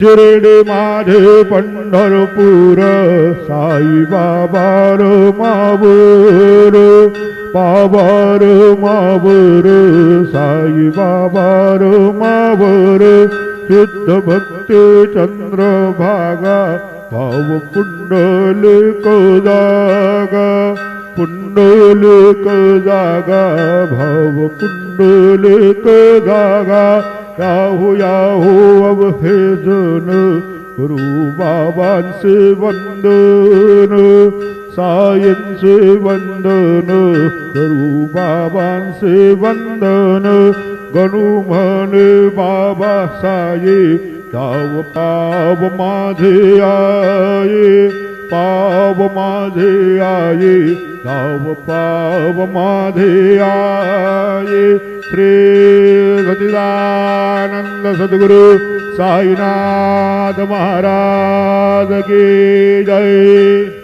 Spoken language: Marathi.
शिर्डी माझे पंढरपूर साई बाबार मावर बाबार मावर साई बाबार मावर शुद्ध भक्ती चंद्रभागा भाव पुंडलिक जागा पुंडलिक जागा भाव पुंडलिक जागा याहू याहू अब हे जन गुरु बाबांचे वंदन सायंचे वंदन गुरु बाबांचे वंदन गणू म्हणे बाबा साये जाव पाव माझे आये पाव माझे आये जाव पाव माझे आये श्री सच्चिदानंद सद्गुरु साईनाथ महाराज की जय।